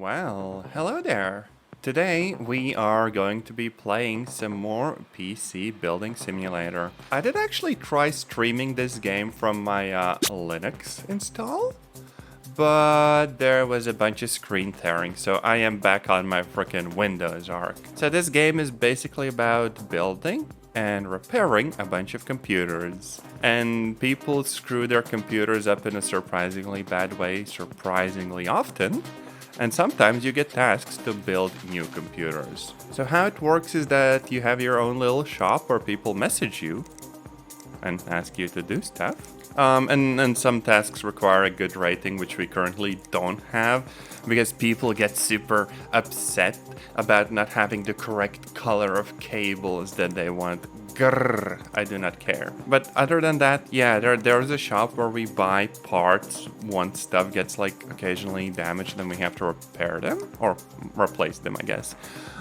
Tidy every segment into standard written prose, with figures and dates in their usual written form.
Well, hello there. Today we are going to be playing some more PC Building Simulator. I did actually try streaming this game from my Linux install, but there was a bunch of screen tearing, so I am back on my frickin' Windows ARC. So this game is basically about building and repairing a bunch of computers. And people screw their computers up in a surprisingly bad way, surprisingly often. And sometimes you get tasks to build new computers. So how it works is that you have your own little shop where people message you and ask you to do stuff. And some tasks require a good rating, which we currently don't have, because people get super upset about not having the correct color of cables that they want. Grrr, I do not care. But other than that, yeah, there's a shop where we buy parts once stuff gets like occasionally damaged, then we have to repair them or replace them, I guess.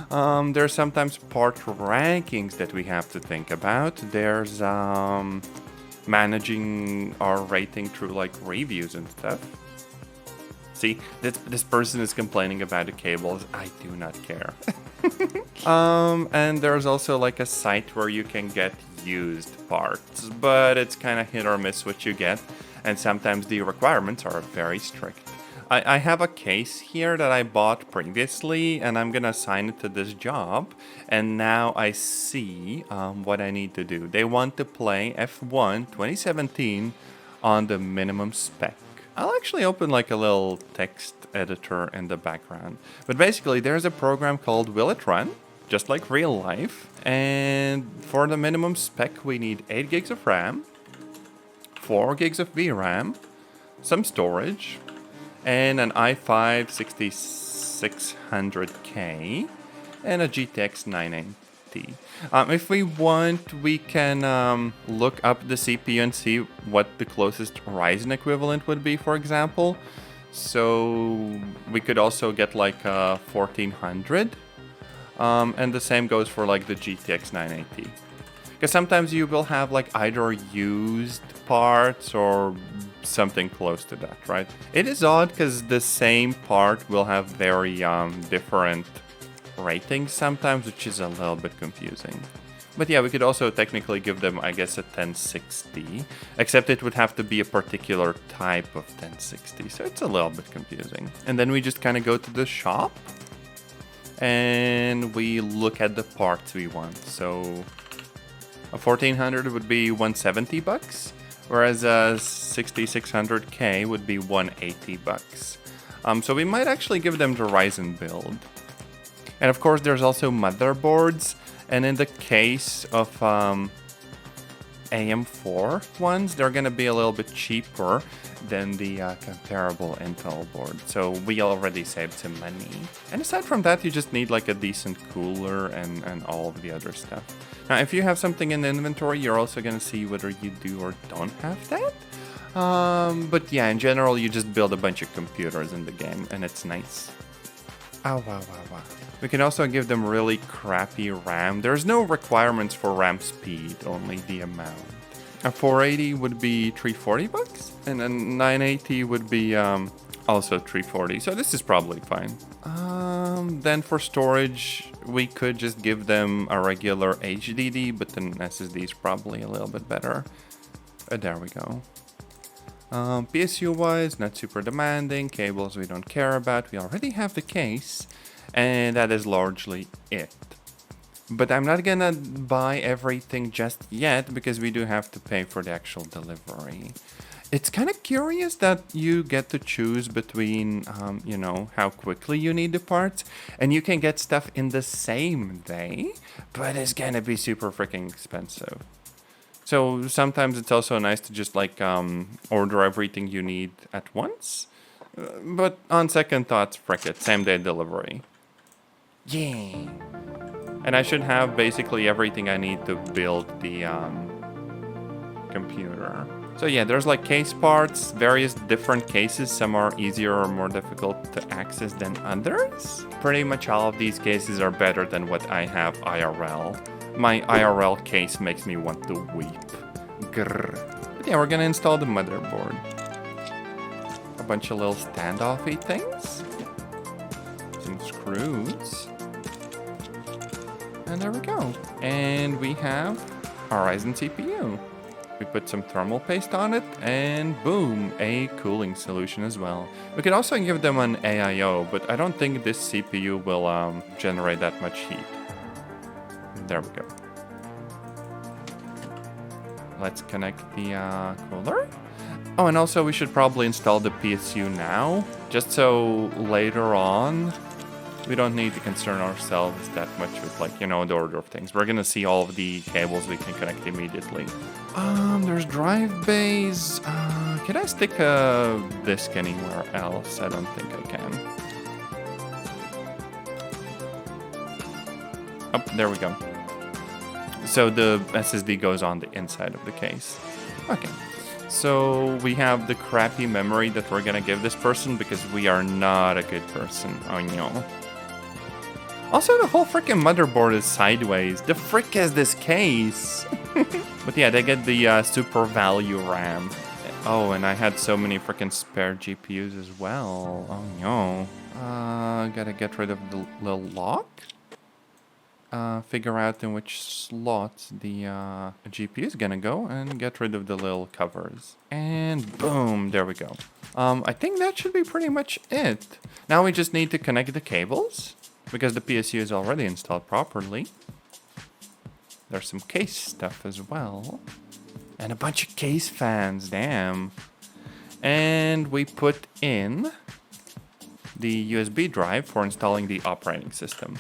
There's sometimes part rankings that we have to think about. There's managing our rating through like reviews and stuff. See, this person is complaining about the cables. I do not care. And there's also like a site where you can get used parts, but it's kind of hit or miss what you get, and sometimes the requirements are very strict. I have a case here that I bought previously, and I'm gonna assign it to this job, and now I see what I need to do. They want to play F1 2017 on the minimum spec. I'll actually open like a little text editor in the background. But basically, there's a program called Will It Run, just like real life. And for the minimum spec, we need 8 gigs of RAM, 4 gigs of VRAM, some storage, and an i5 6600K, and a GTX 980. If we want, we can look up the CPU and see what the closest Ryzen equivalent would be, for example. So we could also get like a 1400. And the same goes for like the GTX 980. Because sometimes you will have like either used parts or something close to that, right? It is odd because the same part will have very different ratings sometimes, which is a little bit confusing. But yeah, we could also technically give them, I guess, a 1060, except it would have to be a particular type of 1060, so it's a little bit confusing. And then we just kind of go to the shop and we look at the parts we want. So a 1400 would be 170 bucks, whereas a 6600K would be 180 bucks. So we might actually give them the Ryzen build. And of course, there's also motherboards. And in the case of AM4 ones, they're going to be a little bit cheaper than the comparable Intel board. So we already saved some money. And aside from that, you just need like a decent cooler and all of the other stuff. Now, if you have something in the inventory, you're also going to see whether you do or don't have that. But yeah, in general, you just build a bunch of computers in the game, and it's nice. Oh, wow. We can also give them really crappy RAM. There's no requirements for RAM speed, only the amount. A 480 would be 340 bucks, and a 980 would be also 340. So this is probably fine. Then for storage, we could just give them a regular HDD, but an SSD is probably a little bit better. There we go. PSU wise, not super demanding. Cables we don't care about. We already have the case, and that is largely it. But I'm not gonna buy everything just yet because we do have to pay for the actual delivery. It's kind of curious that you get to choose between, how quickly you need the parts, and you can get stuff in the same day, but it's gonna be super freaking expensive. So sometimes it's also nice to just like order everything you need at once. But on second thoughts, frick it, same day delivery. Yeah. And I should have basically everything I need to build the computer. So yeah, there's like case parts, various different cases. Some are easier or more difficult to access than others. Pretty much all of these cases are better than what I have IRL. My IRL case makes me want to weep. Grrr. But yeah, we're gonna install the motherboard. A bunch of little standoffy things. some screws. And there we go. And we have our Ryzen CPU. We put some thermal paste on it, and boom, a cooling solution as well. We could also give them an AIO, but I don't think this CPU will generate that much heat. There we go. Let's connect the cooler. Oh, and also we should probably install the PSU now, just so later on we don't need to concern ourselves that much with, like, you know, the order of things. We're gonna see all of the cables we can connect immediately. There's drive bays. Can I stick a disk anywhere else? I don't think I can. Oh, there we go. So the SSD goes on the inside of the case. Okay. So we have the crappy memory that we're gonna give this person because we are not a good person. Oh no. Also, the whole freaking motherboard is sideways. The frick is this case? But yeah, they get the super value RAM. Oh, and I had so many freaking spare GPUs as well. Oh no. Gotta get rid of the little lock. Figure out in which slot the GPU is gonna go and get rid of the little covers. And boom, there we go. I think that should be pretty much it. Now we just need to connect the cables because the PSU is already installed properly. There's some case stuff as well. And a bunch of case fans, damn. And we put in the USB drive for installing the operating system.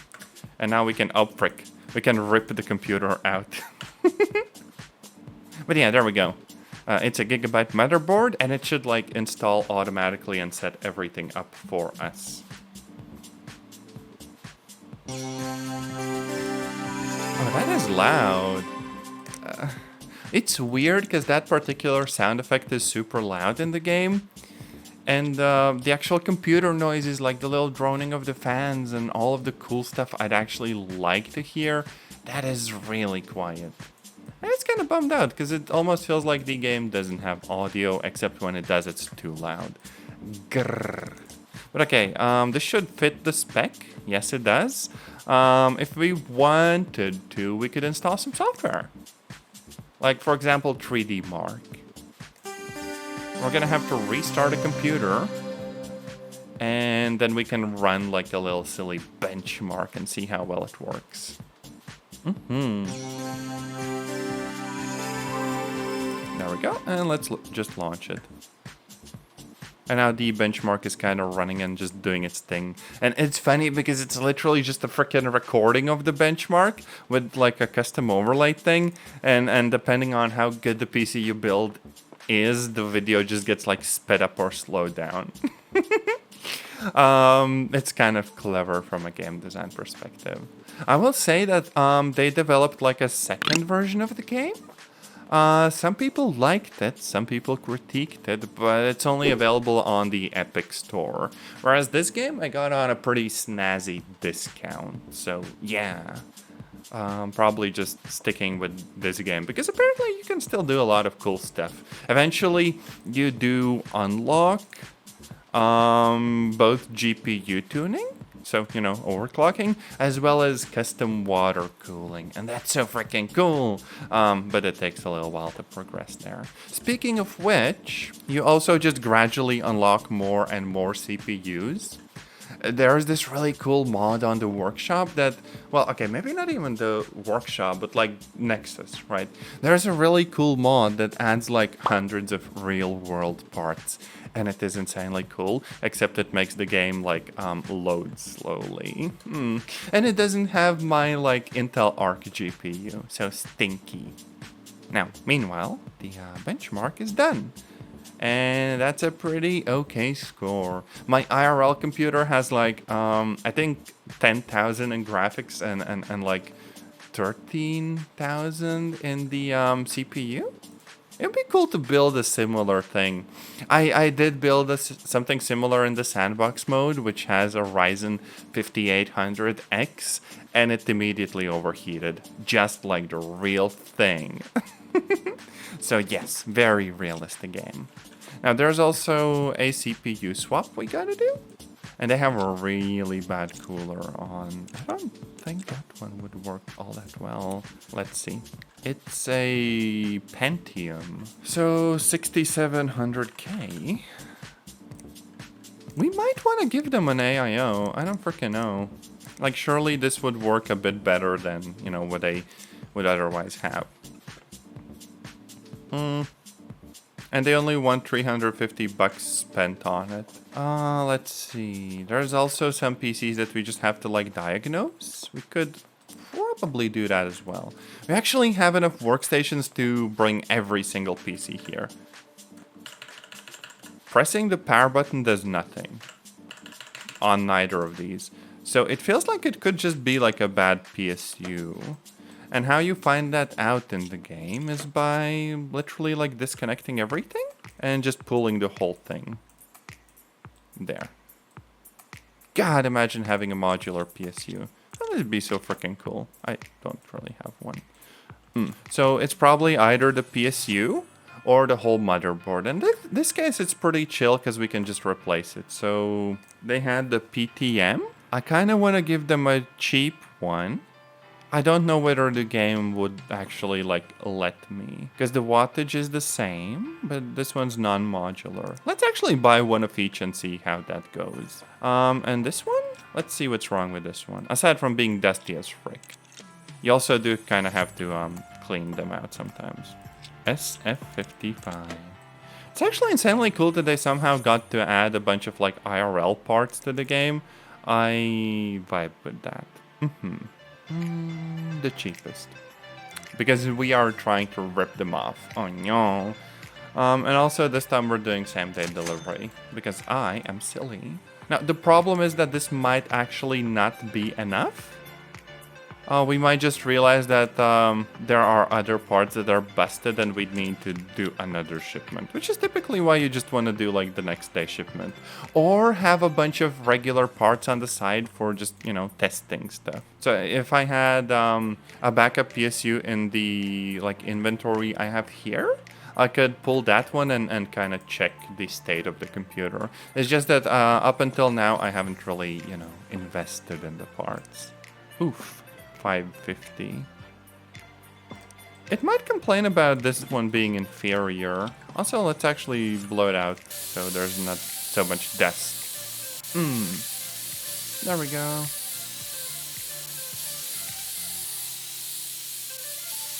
And now we can, oh prick, we can rip the computer out. But yeah, there we go. It's a gigabyte motherboard, and it should like install automatically and set everything up for us. Oh, that is loud. It's weird because that particular sound effect is super loud in the game. And the actual computer noises, like the little droning of the fans and all of the cool stuff I'd actually like to hear, that is really quiet. And it's kind of bummed out because it almost feels like the game doesn't have audio, except when it does, it's too loud. Grrr. But okay, this should fit the spec. Yes, it does. If we wanted to, we could install some software. Like, for example, 3D Mark. We're gonna have to restart a computer, and then we can run like a little silly benchmark and see how well it works. There we go, and let's just launch it. And now the benchmark is kind of running and just doing its thing. And it's funny because it's literally just a freaking recording of the benchmark with like a custom overlay thing. And depending on how good the PC you build is, the video just gets like sped up or slowed down. It's kind of clever from a game design perspective. I will say that they developed like a second version of the game. Some people liked it, some people critiqued it, but it's only available on the Epic Store. Whereas this game I got on a pretty snazzy discount, so yeah. Probably just sticking with this game, because apparently you can still do a lot of cool stuff. Eventually, you do unlock both GPU tuning, so, you know, overclocking, as well as custom water cooling. And that's so freaking cool. But it takes a little while to progress there. Speaking of which, you also just gradually unlock more and more CPUs. There's this really cool mod on the workshop that, well, okay, maybe not even the workshop, but like Nexus, right? There's a really cool mod that adds like hundreds of real world parts. And it is insanely cool, except it makes the game like load slowly. And it doesn't have my like Intel Arc GPU, so stinky. Now, meanwhile, the benchmark is done. And that's a pretty okay score. My IRL computer has like, I think 10,000 in graphics and like 13,000 in the CPU. It'd be cool to build a similar thing. I did build something similar in the sandbox mode, which has a Ryzen 5800X, and it immediately overheated, just like the real thing. So yes, very realistic game. Now there's also a CPU swap we gotta do. And they have a really bad cooler on. I don't think that one would work all that well. Let's see. It's a Pentium. So 6700K. We might want to give them an AIO. I don't freaking know. Like, surely this would work a bit better than, you know, what they would otherwise have. And they only want 350 bucks spent on it. Let's see. There's also some PCs that we just have to, like, diagnose. We could probably do that as well. We actually have enough workstations to bring every single PC here. Pressing the power button does nothing on neither of these. So it feels like it could just be like a bad PSU. And how you find that out in the game is by literally like disconnecting everything and just pulling the whole thing. There. God, imagine having a modular PSU. That would be so freaking cool. I don't really have one. So it's probably either the PSU or the whole motherboard. And in this case, it's pretty chill because we can just replace it. So they had the PTM. I kind of want to give them a cheap one. I don't know whether the game would actually like let me, because the wattage is the same, but this one's non-modular. Let's actually buy one of each and see how that goes. And this one? Let's see what's wrong with this one. Aside from being dusty as frick. You also do kind of have to clean them out sometimes. SF55. It's actually insanely cool that they somehow got to add a bunch of like IRL parts to the game. I vibe with that. The cheapest. Because we are trying to rip them off. Oh no. And also this time we're doing same day delivery. Because I am silly. Now the problem is that this might actually not be enough. We might just realize that there are other parts that are busted and we need to do another shipment. Which is typically why you just want to do like the next day shipment. Or have a bunch of regular parts on the side for just, you know, testing stuff. So if I had a backup PSU in the like inventory I have here, I could pull that one and kind of check the state of the computer. It's just that up until now I haven't really, you know, invested in the parts. Oof. 550. It might complain about this one being inferior. Also, let's actually blow it out so there's not so much dust. There we go.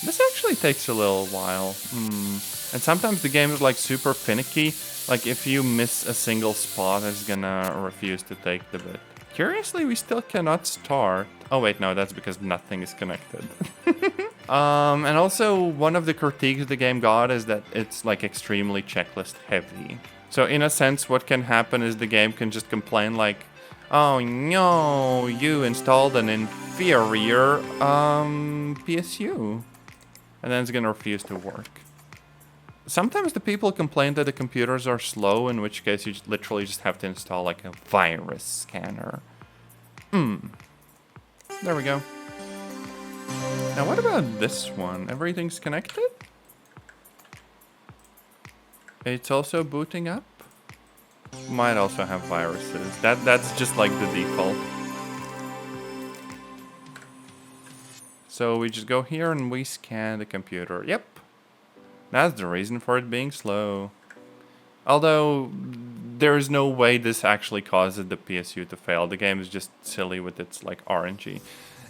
This actually takes a little while. And sometimes the game is like super finicky. Like if you miss a single spot, it's gonna refuse to take the bit. Curiously, we still cannot start. Oh wait, no, that's because nothing is connected. And also, one of the critiques the game got is that it's like extremely checklist heavy. So in a sense, what can happen is the game can just complain like, oh no, you installed an inferior PSU. And then it's gonna refuse to work. Sometimes the people complain that the computers are slow, in which case you literally just have to install like a virus scanner. There we go. Now what about this one? Everything's connected? It's also booting up? Might also have viruses. That's just like the default. So we just go here and we scan the computer. Yep. That's the reason for it being slow. Although, there is no way this actually causes the PSU to fail. The game is just silly with its, like, RNG.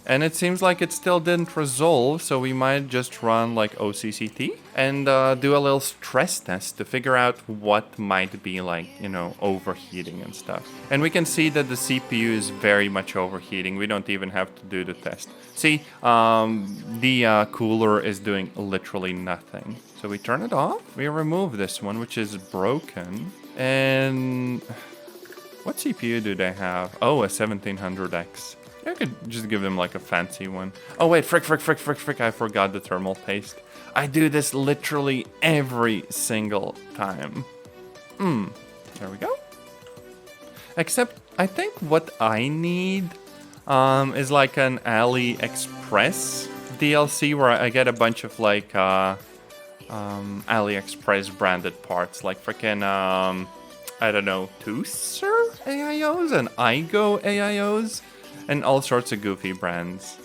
And it seems like it still didn't resolve, so we might just run, like, OCCT and do a little stress test to figure out what might be, like, you know, overheating and stuff. And we can see that the CPU is very much overheating. We don't even have to do the test. See, the cooler is doing literally nothing. So we turn it off. We remove this one, which is broken. And what CPU do they have? Oh, a 1700X. I could just give them like a fancy one. Oh wait, frick, I forgot the thermal paste. I do this literally every single time. There we go. Except I think what I need is like an AliExpress DLC where I get a bunch of like AliExpress branded parts, like freaking I don't know, Tooser? AIOs and iGo AIOs and all sorts of goofy brands.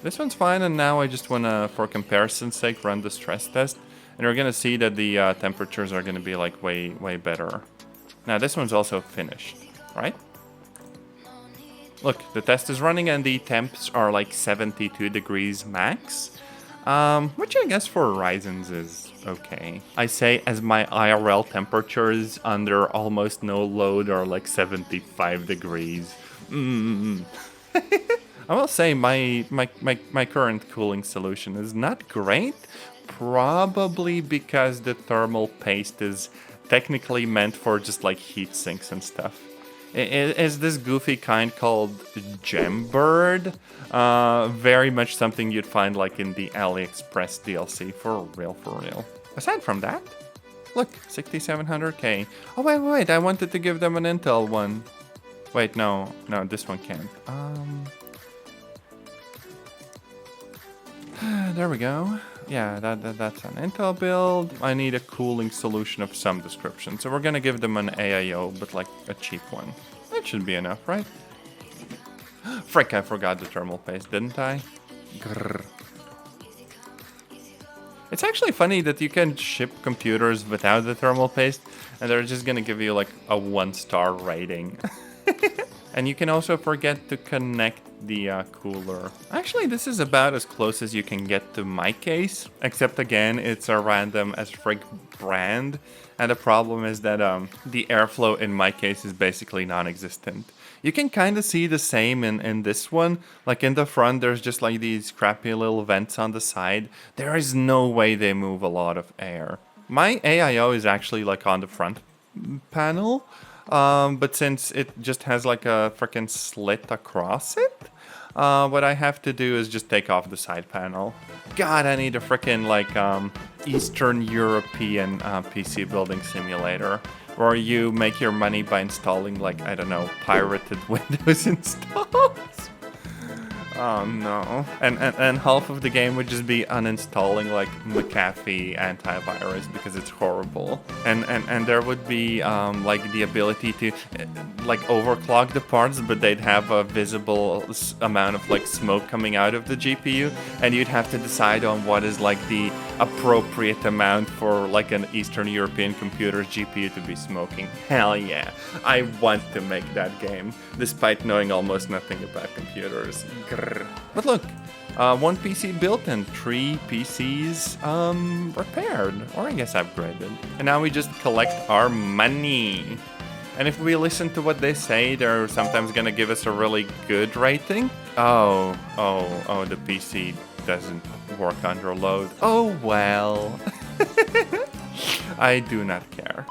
This one's fine, and now I just wanna, for comparison's sake, run the stress test, and we're gonna see that the temperatures are gonna be like way better. Now this one's also finished, right? Look, the test is running and the temps are like 72 degrees max, which I guess for Ryzen's is okay. I say as my IRL temperatures under almost no load are like 75 degrees. I will say my current cooling solution is not great, probably because the thermal paste is technically meant for just like heat sinks and stuff. It is this goofy kind called Gembird. Very much something you'd find like in the AliExpress DLC, for real, for real. Aside from that, look, 6700K. Oh wait, I wanted to give them an Intel one. Wait, no, this one can't. There we go. Yeah, that's an Intel build. I need a cooling solution of some description. So we're gonna give them an AIO, but like a cheap one. That should be enough, right? Frick, I forgot the thermal paste, didn't I? Grrr. It's actually funny that you can ship computers without the thermal paste, and they're just gonna give you like a 1-star rating. And you can also forget to connect the cooler. Actually, this is about as close as you can get to my case, except again, it's a random as frig brand. And the problem is that the airflow in my case is basically non-existent. You can kind of see the same in this one. Like in the front, there's just like these crappy little vents on the side. There is no way they move a lot of air. My AIO is actually like on the front panel. But since it just has like a freaking slit across it, what I have to do is just take off the side panel. God, I need a freaking like Eastern European PC building simulator where you make your money by installing like, I don't know, pirated Windows installs. Oh no. And half of the game would just be uninstalling like McAfee antivirus because it's horrible. And there would be like the ability to like overclock the parts, but they'd have a visible amount of like smoke coming out of the GPU, and you'd have to decide on what is like the appropriate amount for like an Eastern European computer's GPU to be smoking. Hell yeah. I want to make that game, despite knowing almost nothing about computers. Grrr. But look, one PC built and 3 PCs repaired, or I guess upgraded. And now we just collect our money. And if we listen to what they say, they're sometimes gonna give us a really good rating. Oh, the PC doesn't work under load. Oh well. I do not care.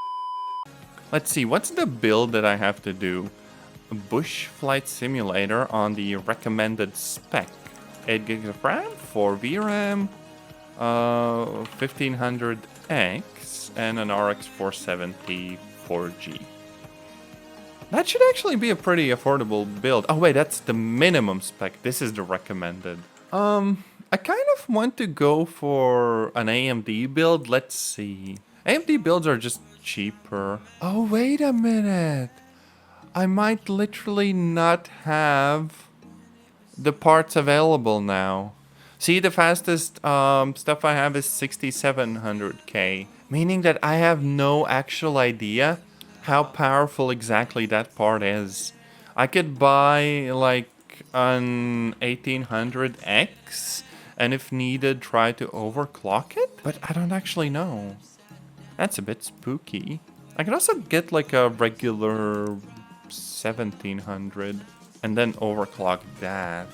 Let's see, what's the build that I have to do? Bush Flight Simulator on the recommended spec. 8 gigs of RAM, 4 VRAM, 1500X, and an RX 470 4G. That should actually be a pretty affordable build. Oh wait, that's the minimum spec. This is the recommended. I kind of want to go for an AMD build. Let's see. AMD builds are just cheaper. Oh, wait a minute. I might literally not have the parts available now. See, the fastest stuff I have is 6700K, meaning that I have no actual idea how powerful exactly that part is. I could buy like an 1800X and if needed try to overclock it, but I don't actually know. That's a bit spooky. I can also get like a regular 1700 and then overclock that.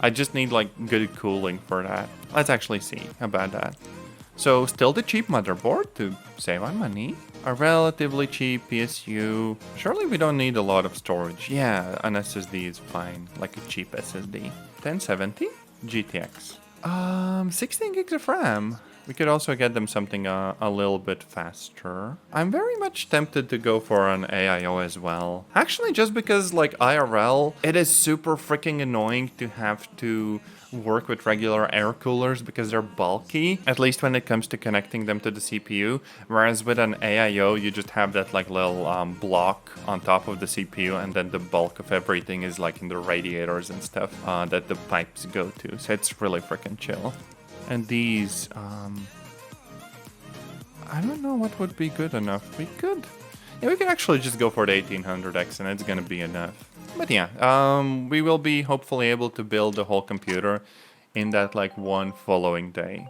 I just need like good cooling for that. Let's actually see about that. So still the cheap motherboard to save on money. A relatively cheap PSU. Surely we don't need a lot of storage. Yeah, an SSD is fine, like a cheap SSD. 1070 GTX. 16 gigs of RAM. We could also get them something a little bit faster. I'm very much tempted to go for an AIO as well. Actually, just because like IRL, it is super freaking annoying to have to work with regular air coolers because they're bulky, at least when it comes to connecting them to the CPU. Whereas with an AIO, you just have that like little block on top of the CPU, and then the bulk of everything is like in the radiators and stuff that the pipes go to. So it's really freaking chill. And these, I don't know what would be good enough. We could actually just go for the 1800X and it's gonna be enough. But yeah, we will be hopefully able to build the whole computer in that like one following day.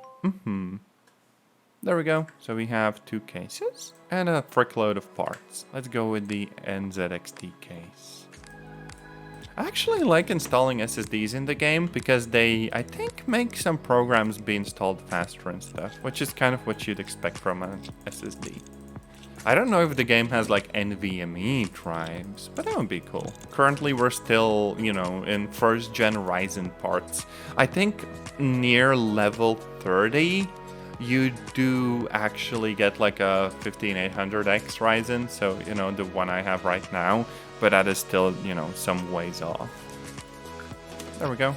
There we go. So we have 2 cases and a frickload of parts. Let's go with the NZXT case. I actually like installing SSDs in the game because they, I think, make some programs be installed faster and stuff, which is kind of what you'd expect from an SSD. I don't know if the game has like NVMe drives, but that would be cool. Currently, we're still, you know, in first gen Ryzen parts. I think near level 30, you do actually get like a 15800X Ryzen. So, you know, the one I have right now, but that is still, you know, some ways off. There we go.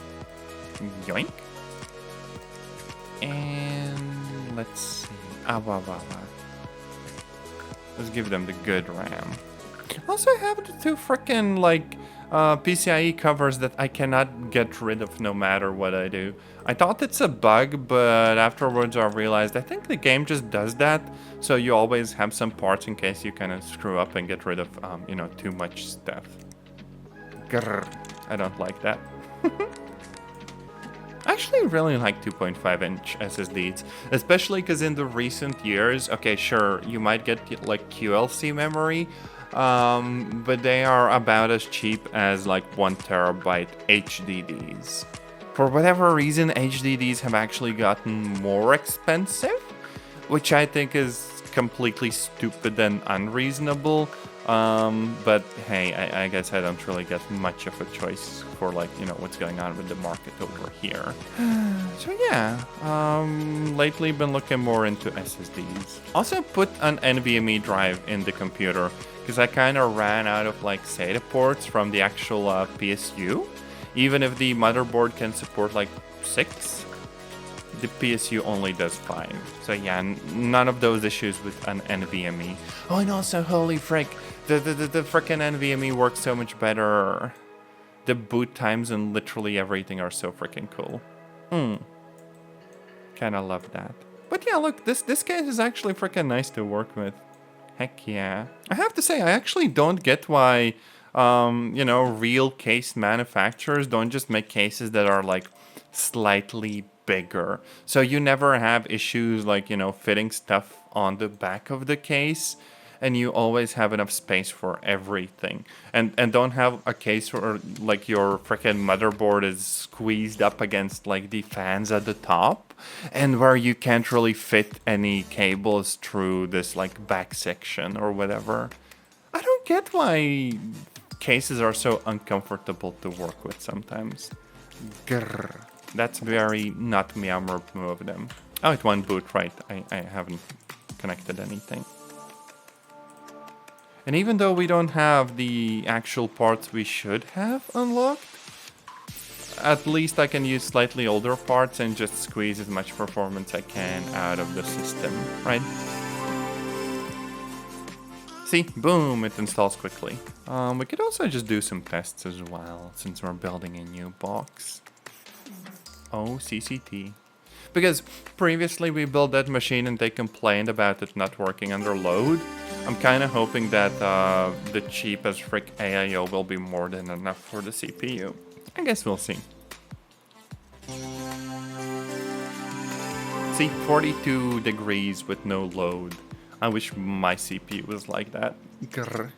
Yoink. And let's see. Let's give them the good RAM. Also, I have the 2 frickin' like PCIe covers that I cannot get rid of no matter what I do. I thought it's a bug, but afterwards I realized I think the game just does that. So you always have some parts in case you kind of screw up and get rid of, you know, too much stuff. Grr, I don't like that. I actually really like 2.5-inch SSDs, especially because in the recent years, okay, sure, you might get like QLC memory, but they are about as cheap as like 1 terabyte HDDs. For whatever reason, HDDs have actually gotten more expensive, which I think is completely stupid and unreasonable. But hey, I guess I don't really get much of a choice for like, you know, what's going on with the market over here. So yeah, lately been looking more into SSDs. Also put an NVMe drive in the computer because I kind of ran out of like SATA ports from the actual PSU. Even if the motherboard can support like 6, the PSU only does 5. So yeah, none of those issues with an NVMe. Oh, and also, holy frick, the frickin' NVMe works so much better. The boot times and literally everything are so freaking cool. Kinda love that. But yeah, look, this case is actually freaking nice to work with. Heck yeah. I have to say, I actually don't get why, you know, real case manufacturers don't just make cases that are like slightly bigger. So you never have issues like, you know, fitting stuff on the back of the case. And you always have enough space for everything. And don't have a case where like your freaking motherboard is squeezed up against like the fans at the top and where you can't really fit any cables through this like back section or whatever. I don't get why cases are so uncomfortable to work with sometimes. Grrr. That's very not Meowmerp of them. Oh, it won't boot, right. I haven't connected anything. And even though we don't have the actual parts we should have unlocked, at least I can use slightly older parts and just squeeze as much performance I can out of the system, right? See, boom, it installs quickly. We could also just do some tests as well, since we're building a new box. Oh, CCT. Because previously we built that machine and they complained about it not working under load. I'm kind of hoping that the cheap as frick AIO will be more than enough for the CPU. I guess we'll see. See, 42 degrees with no load. I wish my CPU was like that. Grr.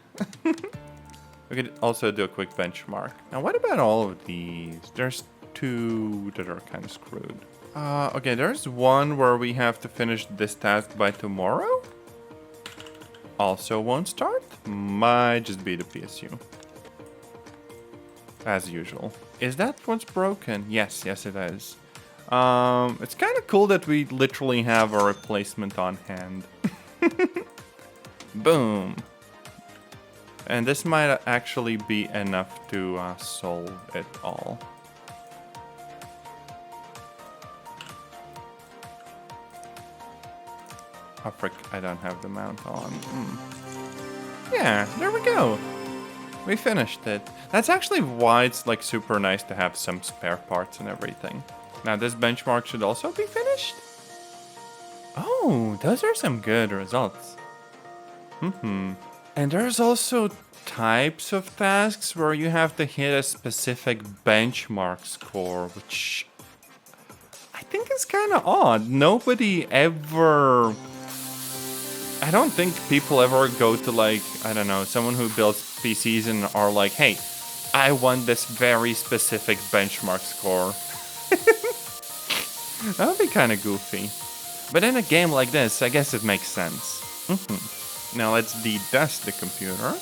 We could also do a quick benchmark. Now, what about all of these? There's 2 that are kind of screwed. Okay, there's one where we have to finish this task by tomorrow. Also won't start. Might just be the PSU. As usual. Is that what's broken? Yes, it is. It's kind of cool that we literally have a replacement on hand. Boom. And this might actually be enough to solve it all. Oh, frick, I don't have the mount on. Yeah, there we go. We finished it. That's actually why it's like super nice to have some spare parts and everything. Now this benchmark should also be finished. Oh, those are some good results. And there's also types of tasks where you have to hit a specific benchmark score, which I think is kind of odd. Nobody ever... I don't think people ever go to like, I don't know, someone who builds PCs and are like, hey, I want this very specific benchmark score. That would be kind of goofy. But in a game like this, I guess it makes sense. Now let's de-dust the computer.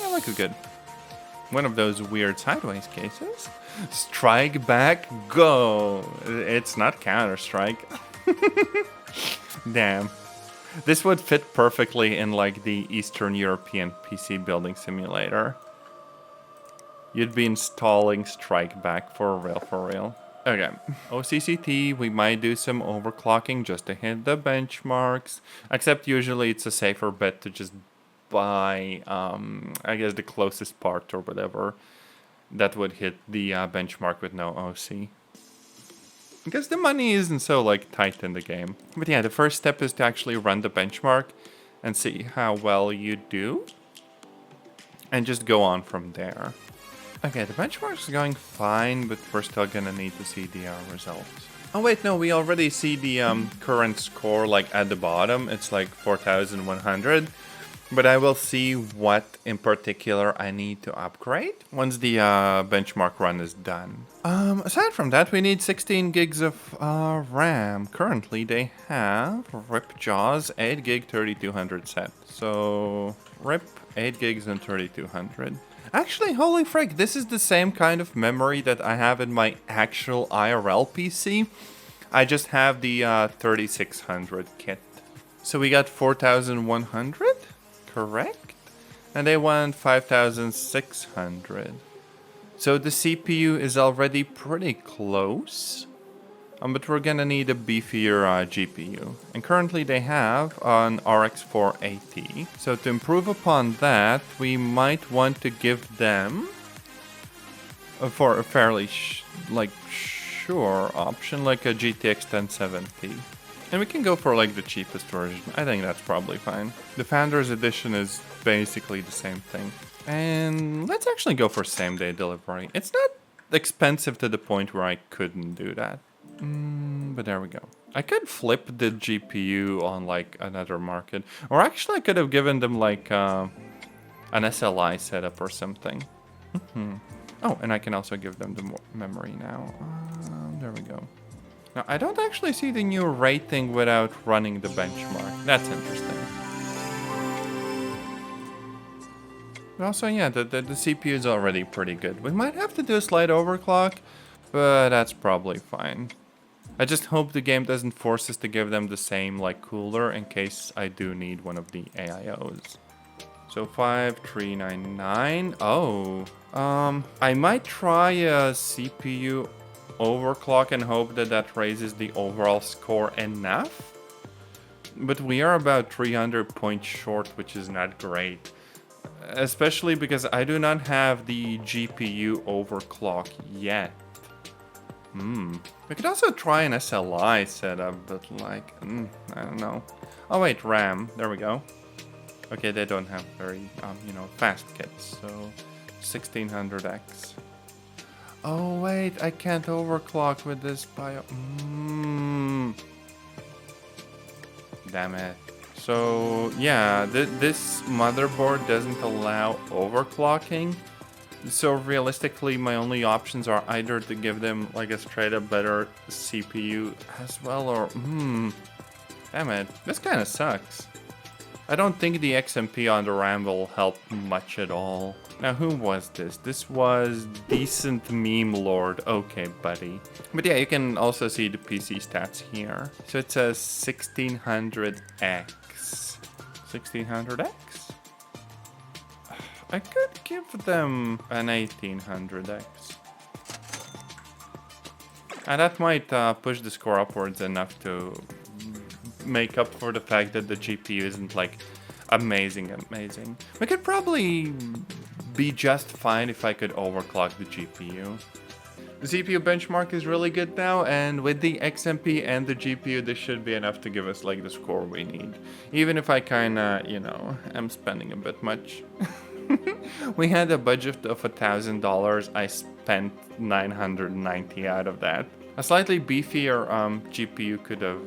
Yeah, looks good. One of those weird sideways cases. Strike back, go! It's not Counter-Strike. Damn. This would fit perfectly in like the Eastern European PC building simulator. You'd be installing Strike Back for real. Okay, OCCT, we might do some overclocking just to hit the benchmarks. Except usually it's a safer bet to just buy, I guess, the closest part or whatever that would hit the benchmark with no OC. Because the money isn't so like tight in the game. But yeah, the first step is to actually run the benchmark and see how well you do. And just go on from there. Okay, the benchmark's going fine, but we're still gonna need to see the results. Oh wait, no, we already see the current score like at the bottom. It's like 4,100. But I will see what in particular I need to upgrade once the benchmark run is done. Aside from that, we need 16 gigs of RAM. Currently, they have RIP JAWS 8 gig 3200 set. So RIP 8 gigs and 3200. Actually, holy frick, this is the same kind of memory that I have in my actual IRL PC. I just have the 3600 kit. So we got 4100? Correct? And they want 5,600. So the CPU is already pretty close. But we're gonna need a beefier GPU. And currently they have an RX 480. So to improve upon that, we might want to give them for a fairly sure option, like a GTX 1070. And we can go for like the cheapest version. I think that's probably fine. The Founders Edition is basically the same thing. And let's actually go for same day delivery. It's not expensive to the point where I couldn't do that. But there we go. I could flip the GPU on like another market. Or actually I could have given them like an SLI setup or something. Oh, and I can also give them the memory now. There we go. Now, I don't actually see the new rating without running the benchmark. That's interesting. But also, yeah, the CPU is already pretty good. We might have to do a slight overclock, but that's probably fine. I just hope the game doesn't force us to give them the same, like, cooler in case I do need one of the AIOs. So 5399. Oh. I might try a CPU overclock and hope that that raises the overall score enough. But we are about 300 points short, which is not great. Especially because I do not have the GPU overclock yet. We could also try an SLI setup, but like, I don't know. Oh wait, RAM, there we go. Okay, they don't have very, fast kits, so 1600X. Oh wait, I can't overclock with this bio. Damn it. So yeah, this motherboard doesn't allow overclocking. So realistically, my only options are either to give them like a straight up better CPU as well, or damn it, this kind of sucks. I don't think the XMP on the RAM will help much at all. Now, who was this? This was Decent Meme Lord. Okay, buddy. But yeah, you can also see the PC stats here. So it says 1600X. 1600X? I could give them an 1800X. And that might push the score upwards enough to make up for the fact that the GPU isn't like amazing. We could probably be just fine if I could overclock the GPU. The CPU benchmark is really good now, and with the XMP and the GPU, this should be enough to give us like the score we need. Even if I kinda, you know, am spending a bit much. We had a budget of $1,000. I spent 990 out of that. A slightly beefier GPU could have,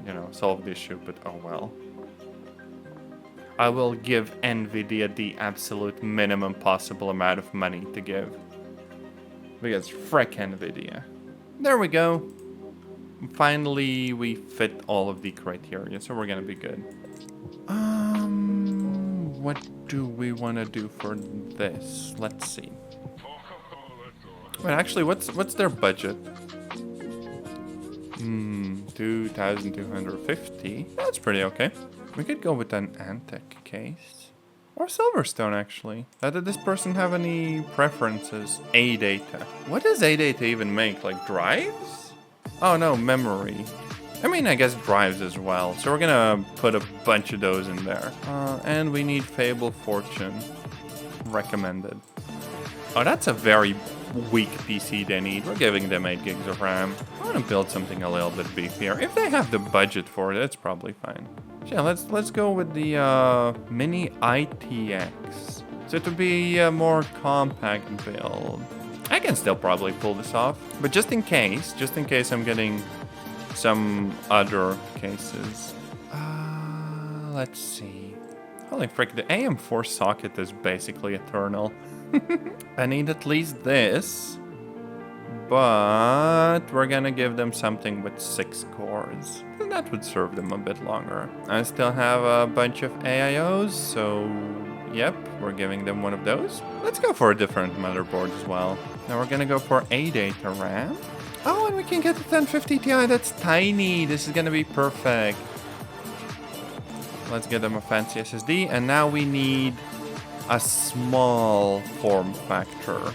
you know, solved the issue, but oh well. I will give Nvidia the absolute minimum possible amount of money to give. Because frick Nvidia. There we go. Finally, we fit all of the criteria, so we're gonna be good. What do we want to do for this? Let's see. Wait, actually, what's their budget? 2,250. That's pretty okay. We could go with an Antec case. Or Silverstone, actually. Did this person have any preferences? A-data. What does A-data even make? Like drives? Oh no, memory. I mean, I guess drives as well. So we're gonna put a bunch of those in there. And we need Fable Fortune. Recommended. Oh, that's a very weak PC they need. We're giving them 8 gigs of RAM. I want to build something a little bit beefier. If they have the budget for it, it's probably fine. Yeah, let's go with the Mini ITX. So to be a more compact build. I can still probably pull this off, but just in case I'm getting some other cases. Let's see. Holy frick, the AM4 socket is basically eternal. I need at least this, but we're gonna give them something with 6 cores. And that would serve them a bit longer. I still have a bunch of AIOs, so yep, we're giving them one of those. Let's go for a different motherboard as well. Now we're gonna go for A-data RAM. Oh, and we can get the 1050 Ti, that's tiny. This is gonna be perfect. Let's get them a fancy SSD, and now we need a small form factor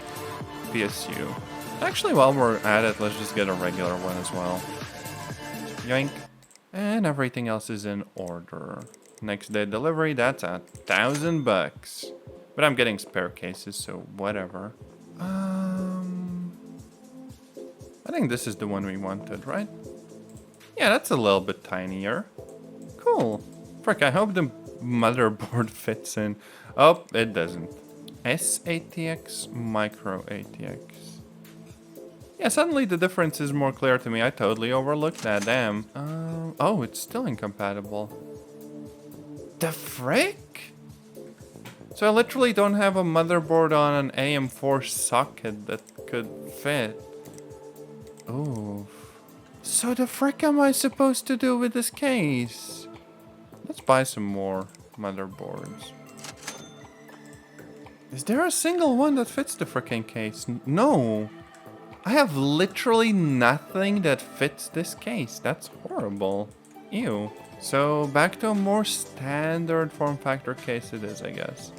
PSU. Actually, while we're at it, let's just get a regular one as well. Yoink. And everything else is in order. Next day delivery, that's $1,000. But I'm getting spare cases, so whatever. I think this is the one we wanted, right? Yeah, that's a little bit tinier. Cool. Frick, I hope the motherboard fits in. Oh, it doesn't. S-ATX, Micro ATX. Yeah, suddenly the difference is more clear to me. I totally overlooked that, damn. Oh, it's still incompatible. The frick? So I literally don't have a motherboard on an AM4 socket that could fit. Oof. So the frick am I supposed to do with this case? Let's buy some more motherboards. Is there a single one that fits the fricking case? No. I have literally nothing that fits this case. That's horrible. Ew. So back to a more standard form factor case it is, I guess.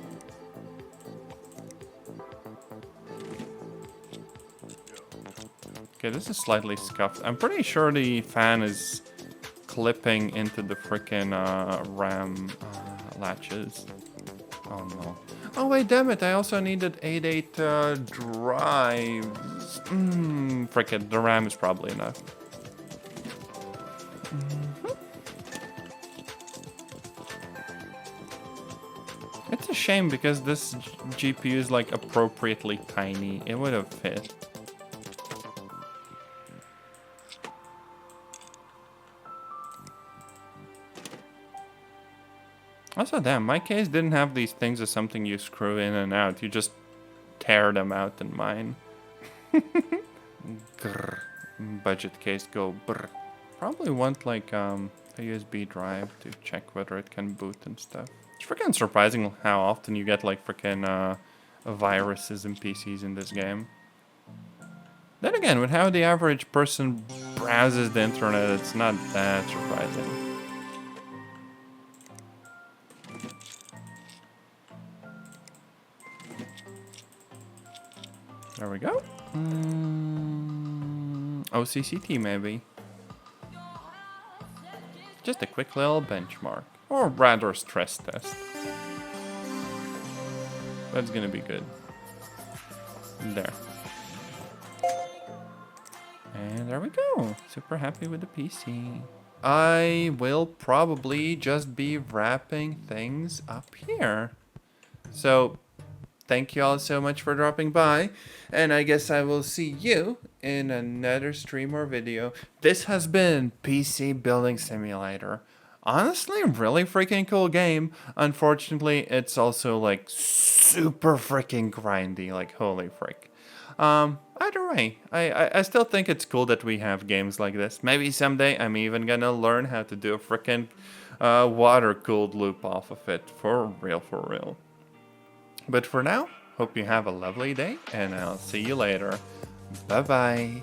Okay, this is slightly scuffed. I'm pretty sure the fan is clipping into the frickin' RAM latches. Oh no. Oh wait, damn it, I also needed 8 drives. Frick it, the RAM is probably enough. It's a shame because this GPU is like appropriately tiny. It would have fit. Also, damn, my case didn't have these things as something you screw in and out. You just tear them out in mine. Grr. Budget case, go brr. Probably want like a USB drive to check whether it can boot and stuff. It's freaking surprising how often you get like freaking viruses and PCs in this game. Then again, with how the average person browses the internet, it's not that surprising. There we go. OCCT maybe. Just a quick little benchmark. Or rather stress test. That's gonna be good. There. And there we go. Super happy with the PC. I will probably just be wrapping things up here. So, thank you all so much for dropping by. And I guess I will see you in another stream or video. This has been PC Building Simulator. Honestly, really freaking cool game. Unfortunately, it's also like super freaking grindy. Like, holy frick. Either way, I still think it's cool that we have games like this. Maybe someday I'm even gonna learn how to do a freaking water-cooled loop off of it. For real, for real. But for now, hope you have a lovely day, and I'll see you later. Bye-bye.